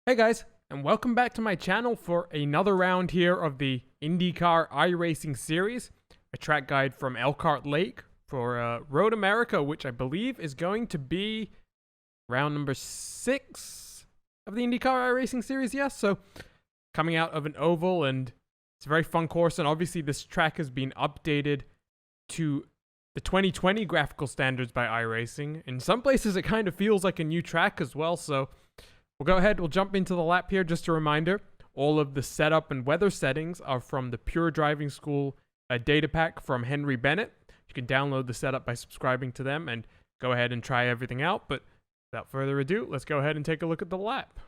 Hey guys, and welcome back to my channel for another round here of the IndyCar iRacing series, a track guide from Elkhart Lake for Road America, which I believe is going to be round number 6 of the IndyCar iRacing series. Yes, so coming out of an oval, and it's a very fun course, and obviously this track has been updated to the 2020 graphical standards by iRacing. In some places it kind of feels like a new track as well, so we'll go ahead, we'll jump into the lap here. Just a reminder, all of the setup and weather settings are from the Pure Driving School data pack from Henry Bennett. You can download the setup by subscribing to them and go ahead and try everything out. But without further ado, let's go ahead and take a look at the lap.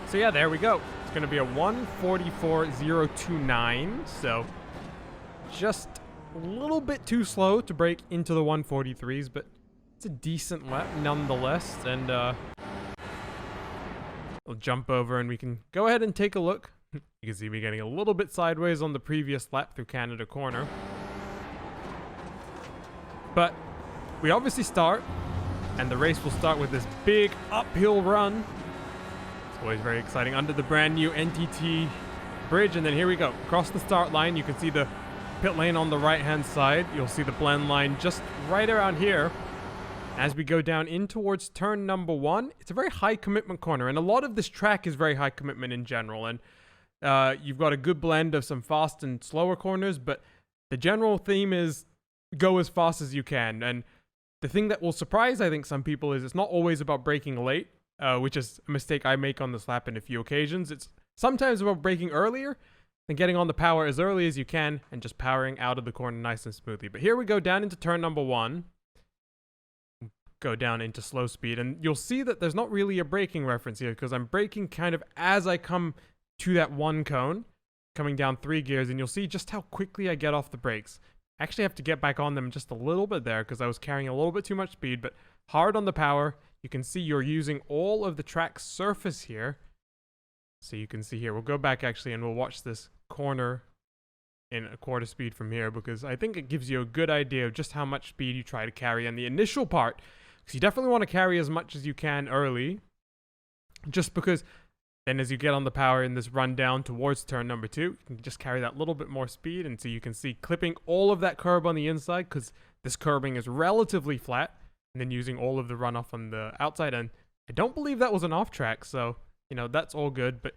So yeah, there we go. It's going to be a 1:44.029, so just a little bit too slow to break into the 1:43s, but it's a decent lap nonetheless. And we'll jump over and we can go ahead and take a look. You can see me getting a little bit sideways on the previous lap through Canada Corner. But we obviously start, and the race will start with this big uphill run. Always very exciting under the brand new NTT bridge. And then here we go across the start line. You can see the pit lane on the right hand side. You'll see the blend line just right around here. As we go down in towards turn number 1, it's a very high commitment corner, and a lot of this track is very high commitment in general. And you've got a good blend of some fast and slower corners, but the general theme is go as fast as you can. And the thing that will surprise, I think, some people is it's not always about braking late. Which is a mistake I make on this lap in a few occasions. It's sometimes about braking earlier and getting on the power as early as you can and just powering out of the corner nice and smoothly. But here we go down into turn number 1. Go down into slow speed, and you'll see that there's not really a braking reference here because I'm braking kind of as I come to that one cone, coming down 3 gears, and you'll see just how quickly I get off the brakes. I actually have to get back on them just a little bit there because I was carrying a little bit too much speed, but hard on the power. You can see you're using all of the track's surface here. So you can see here, we'll go back actually and we'll watch this corner in a quarter speed from here, because I think it gives you a good idea of just how much speed you try to carry in the initial part. Because you definitely want to carry as much as you can early, just because then as you get on the power in this run down towards turn number 2, you can just carry that little bit more speed. And so you can see clipping all of that curb on the inside, because this curbing is relatively flat, and then using all of the runoff on the outside. And I don't believe that was an off track, so, you know, that's all good. But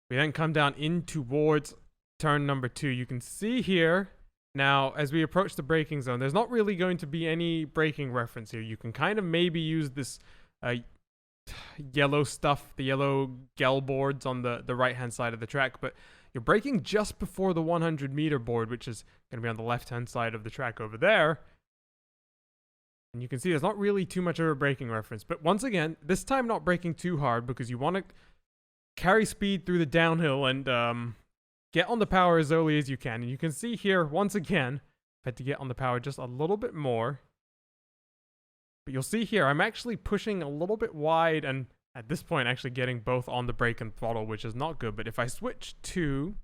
we then come down in towards turn number 2. You can see here, now, as we approach the braking zone, there's not really going to be any braking reference here. You can kind of maybe use this yellow stuff, the yellow gel boards on the right-hand side of the track, but you're braking just before the 100-meter board, which is going to be on the left-hand side of the track over there. And you can see there's not really too much of a braking reference. But once again, this time not braking too hard because you want to carry speed through the downhill and get on the power as early as you can. And you can see here, once again, I had to get on the power just a little bit more. But you'll see here, I'm actually pushing a little bit wide and at this point actually getting both on the brake and throttle, which is not good. But if I switch to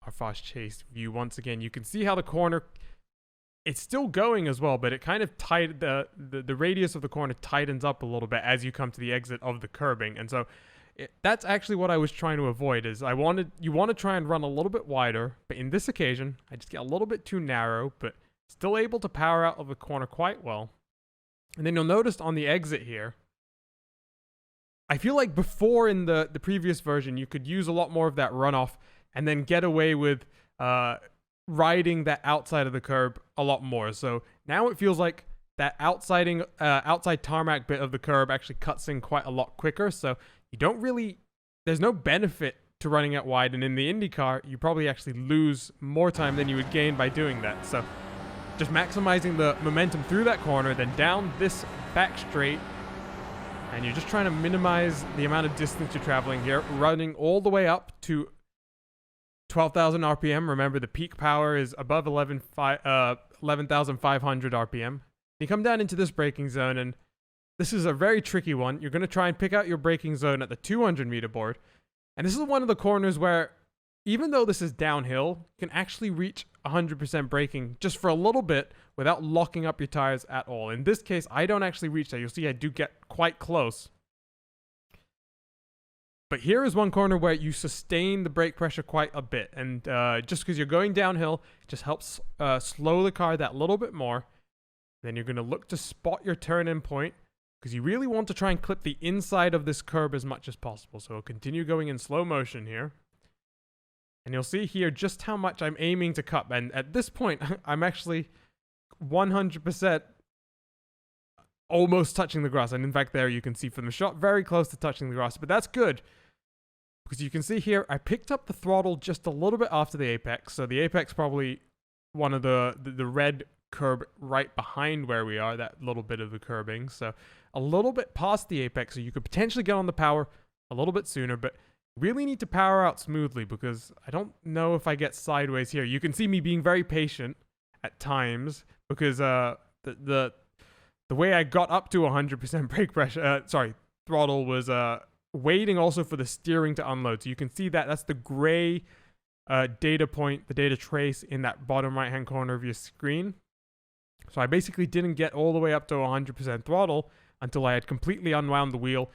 our fast chase view once again, you can see how the corner, it's still going as well, but it kind of the radius of the corner tightens up a little bit as you come to the exit of the curbing. And so that's actually what I was trying to avoid, is you want to try and run a little bit wider, but in this occasion, I just get a little bit too narrow, but still able to power out of the corner quite well. And then you'll notice on the exit here, I feel like before in the previous version, you could use a lot more of that runoff and then get away with riding that outside of the curb a lot more. So now it feels like that outside tarmac bit of the curb actually cuts in quite a lot quicker. So you don't really, there's no benefit to running it wide. And in the IndyCar, you probably actually lose more time than you would gain by doing that. So just maximizing the momentum through that corner, then down this back straight. And you're just trying to minimize the amount of distance you're traveling here, running all the way up to 12,000 RPM. Remember, the peak power is above 11,500 RPM. You come down into this braking zone, and this is a very tricky one. You're going to try and pick out your braking zone at the 200-meter board. And this is one of the corners where, even though this is downhill, you can actually reach 100% braking just for a little bit without locking up your tires at all. In this case, I don't actually reach that. You'll see I do get quite close. But here is one corner where you sustain the brake pressure quite a bit. And just because you're going downhill, it just helps slow the car that little bit more. Then you're going to look to spot your turn-in point, because you really want to try and clip the inside of this curb as much as possible. So we'll continue going in slow motion here. And you'll see here just how much I'm aiming to cut. And at this point, I'm actually 100% almost touching the grass. And in fact, there you can see from the shot, very close to touching the grass. But that's good, because you can see here, I picked up the throttle just a little bit after the apex. So the apex probably one of the red curb right behind where we are, that little bit of the curbing. So a little bit past the apex, so you could potentially get on the power a little bit sooner, but really need to power out smoothly, because I don't know if I get sideways here. You can see me being very patient at times, because the way I got up to 100% brake pressure, throttle, was waiting also for the steering to unload. So you can see that that's the gray data point, the data trace in that bottom right hand corner of your screen. So I basically didn't get all the way up to 100% throttle until I had completely unwound the wheel.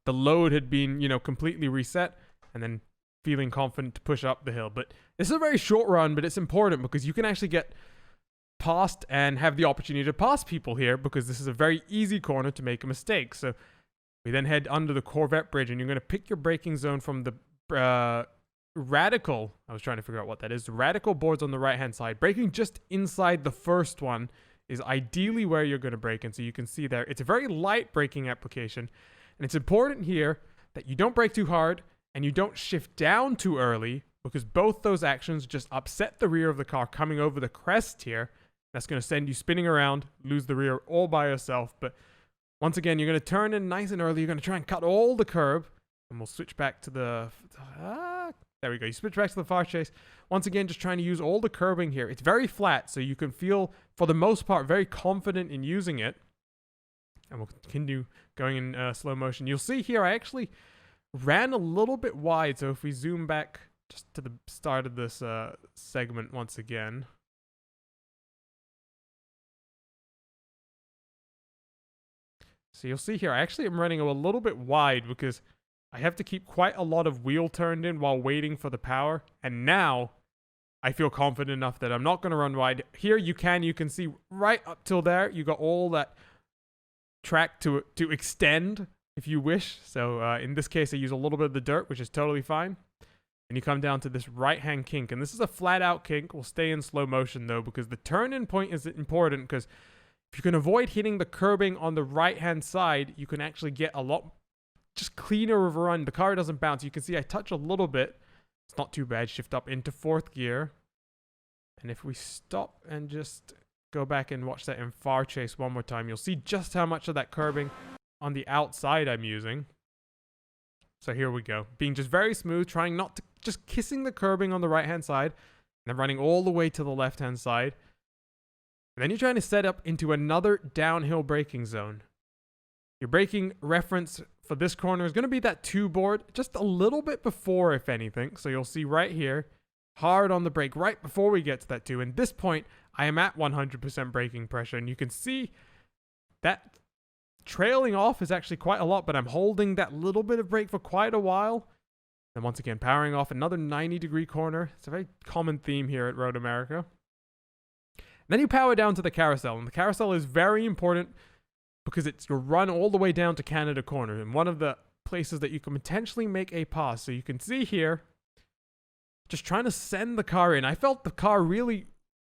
The load had been, completely reset, and then feeling confident to push up the hill. But this is a very short run, but it's important because you can actually get past and have the opportunity to pass people here, because this is a very easy corner to make a mistake. So we then head under the Corvette Bridge, and you're going to pick your braking zone from the radical, I was trying to figure out what that is, the radical boards on the right-hand side. Braking just inside the first one is ideally where you're going to brake. And so you can see there, it's a very light braking application. And it's important here that you don't brake too hard and you don't shift down too early, because both those actions just upset the rear of the car coming over the crest here. That's going to send you spinning around, lose the rear all by yourself. But once again, you're going to turn in nice and early. You're going to try and cut all the curb. And we'll switch back to the... there we go. You switch back to the fast chase. Once again, just trying to use all the curbing here. It's very flat, so you can feel, for the most part, very confident in using it. And we'll continue going in slow motion. You'll see here, I actually ran a little bit wide. So if we zoom back just to the start of this segment once again. So you'll see here, I actually am running a little bit wide because I have to keep quite a lot of wheel turned in while waiting for the power. And now I feel confident enough that I'm not going to run wide. Here you can see right up till there, you got all that track to extend if you wish. So in this case, I use a little bit of the dirt, which is totally fine. And you come down to this right-hand kink. And this is a flat-out kink. We'll stay in slow motion, though, because the turn-in point is important, because If you can avoid hitting the curbing on the right-hand side, you can actually get a lot just cleaner of a run. The car doesn't bounce. You can see I touch a little bit. It's not too bad. Shift up into 4th gear. And if we stop and just go back and watch that in far chase one more time, you'll see just how much of that curbing on the outside I'm using. So here we go. Being just very smooth, trying not to, just kissing the curbing on the right-hand side, and then running all the way to the left-hand side. And then you're trying to set up into another downhill braking zone. Your braking reference for this corner is going to be that 2 board, just a little bit before, if anything. So you'll see right here, hard on the brake right before we get to that 2. And this point, I am at 100% braking pressure, and you can see that trailing off is actually quite a lot, but I'm holding that little bit of brake for quite a while. And once again, powering off another 90-degree corner. It's a very common theme here at Road America. And then you power down to the carousel, and the carousel is very important because it's your run all the way down to Canada corner, and one of the places that you can potentially make a pass. So you can see here, just trying to send the car in. I felt the car really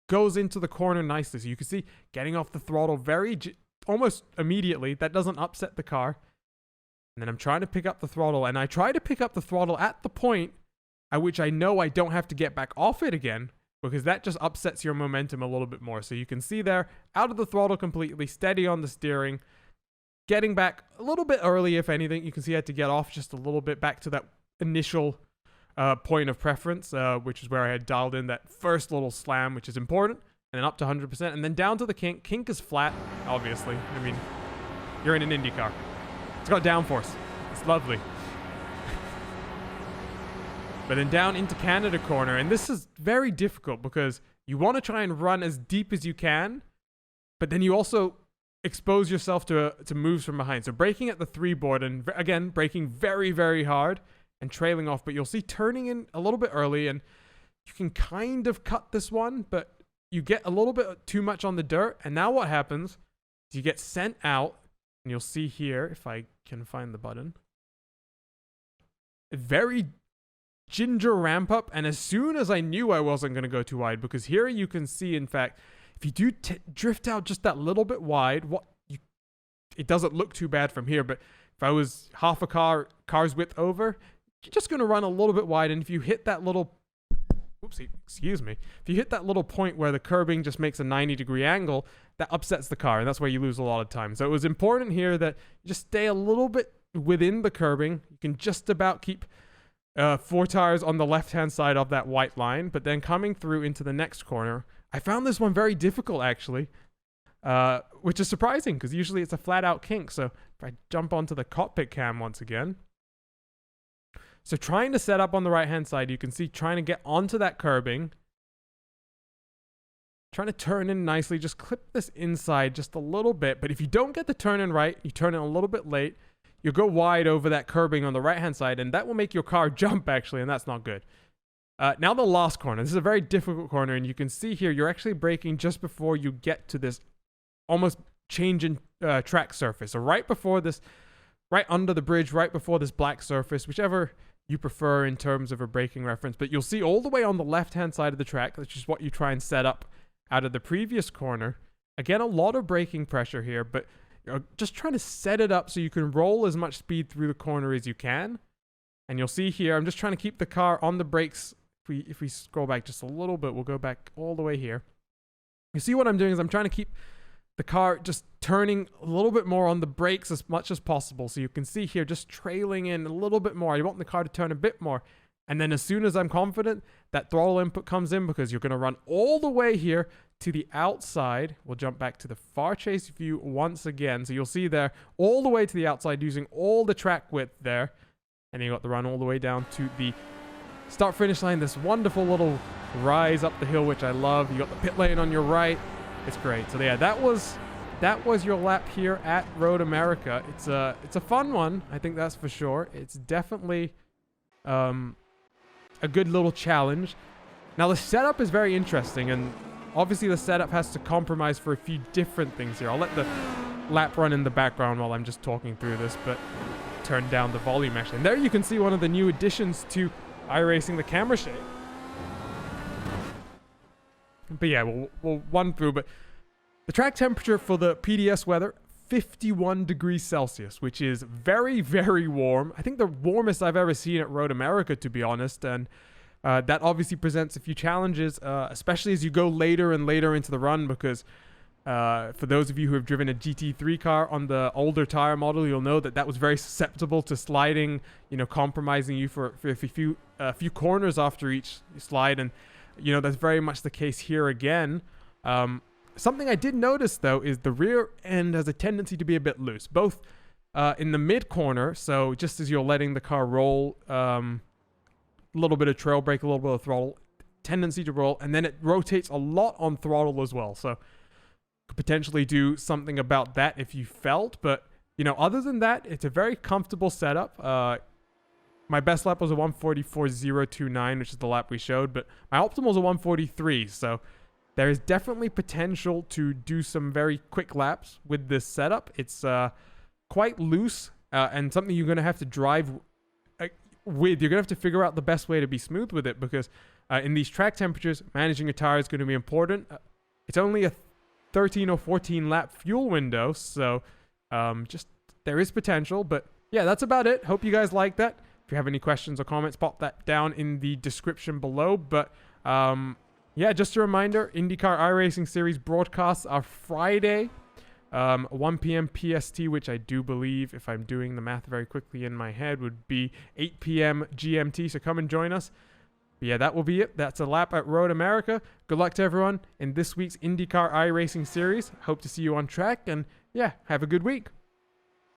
goes into the corner nicely. So you can see getting off the throttle almost immediately. That doesn't upset the car. And then I'm trying to pick up the throttle, and I try to pick up the throttle at the point at which I know I don't have to get back off it again, because that just upsets your momentum a little bit more. So you can see there, out of the throttle completely, steady on the steering, getting back a little bit early, if anything. You can see I had to get off just a little bit back to that initial point of preference, which is where I had dialed in that first little slam, which is important, and then up to 100%, and then down to the kink. Kink is flat, obviously. I mean, you're in an IndyCar. It's got downforce. It's lovely. But then down into Canada corner, and this is very difficult because you want to try and run as deep as you can, but then you also expose yourself to moves from behind. So braking at the 3 board, and again, braking very, very hard and trailing off, but you'll see turning in a little bit early, and you can kind of cut this one, but you get a little bit too much on the dirt, and now what happens is you get sent out, and you'll see here, if I can find the button, a very ginger ramp up, and as soon as I knew I wasn't going to go too wide, because here you can see, in fact, if you do drift out just that little bit wide, it doesn't look too bad from here, but if I was half a car's width over, you're just going to run a little bit wide, and if you hit that little, if you hit that little point where the curbing just makes a 90-degree angle, that upsets the car, and that's where you lose a lot of time. So it was important here that you just stay a little bit within the curbing. You can just about keep 4 tires on the left-hand side of that white line, but then coming through into the next corner, I found this one very difficult, actually, which is surprising because usually it's a flat-out kink. So if I jump onto the cockpit cam once again, so trying to set up on the right-hand side, you can see trying to get onto that curbing, trying to turn in nicely, just clip this inside just a little bit. But if you don't get the turn in right, you turn in a little bit late, you'll go wide over that curbing on the right-hand side, and that will make your car jump, actually, and that's not good. Now the last corner. This is a very difficult corner, and you can see here, you're actually braking just before you get to this almost change in track surface. So right before this, right under the bridge, right before this black surface, whichever you prefer in terms of a braking reference. But you'll see all the way on the left-hand side of the track, which is what you try and set up out of the previous corner. Again, a lot of braking pressure here, but you're just trying to set it up so you can roll as much speed through the corner as you can. And you'll see here, I'm just trying to keep the car on the brakes. If we scroll back just a little bit, we'll go back all the way here. You see what I'm doing is I'm trying to keep the car just turning a little bit more on the brakes as much as possible. So you can see here just trailing in a little bit more. I want the car to turn a bit more. And then as soon as I'm confident, that throttle input comes in because you're going to run all the way here to the outside. We'll jump back to the far chase view once again. So you'll see there all the way to the outside using all the track width there. And then you got the run all the way down to the start finish line. This wonderful little rise up the hill, which I love. You got the pit lane on your right. It's great. So yeah, that was your lap here at Road America. It's a fun one. I think that's for sure. It's definitely a good little challenge. Now the setup is very interesting, and obviously the setup has to compromise for a few different things here. I'll let the lap run in the background while I'm just talking through this, but turn down the volume actually. And there you can see one of the new additions to iRacing, the camera shake. But yeah, we'll run through. But The track temperature for the PDS weather, 51 degrees Celsius, which is very, very warm. I think the warmest I've ever seen at Road America, to be honest. And that obviously presents a few challenges, especially as you go later and later into the run, because for those of you who have driven a GT3 car on the older tire model, you'll know that that was very susceptible to sliding, compromising you for a few corners after each slide. And, that's very much the case here again. Something I did notice, though, is the rear end has a tendency to be a bit loose, both in the mid corner. So just as you're letting the car roll, a little bit of trail brake, a little bit of throttle, tendency to roll, and then it rotates a lot on throttle as well. So could potentially do something about that if you felt. But, other than that, it's a very comfortable setup. My best lap was a 144.029, which is the lap we showed, but my optimal is a 143. So there is definitely potential to do some very quick laps with this setup. It's quite loose and something you're going to have to drive with. You're going to have to figure out the best way to be smooth with it, because in these track temperatures, managing a tire is going to be important. It's only a 13 or 14 lap fuel window, so just there is potential. But yeah, that's about it. Hope you guys like that. If you have any questions or comments, pop that down in the description below. But yeah, just a reminder, IndyCar iRacing Series broadcasts are Friday, 1 p.m. PST, which I do believe, if I'm doing the math very quickly in my head, would be 8 p.m. GMT, so come and join us. But yeah, that will be it. That's a lap at Road America. Good luck to everyone in this week's IndyCar iRacing Series. Hope to see you on track, and yeah, have a good week.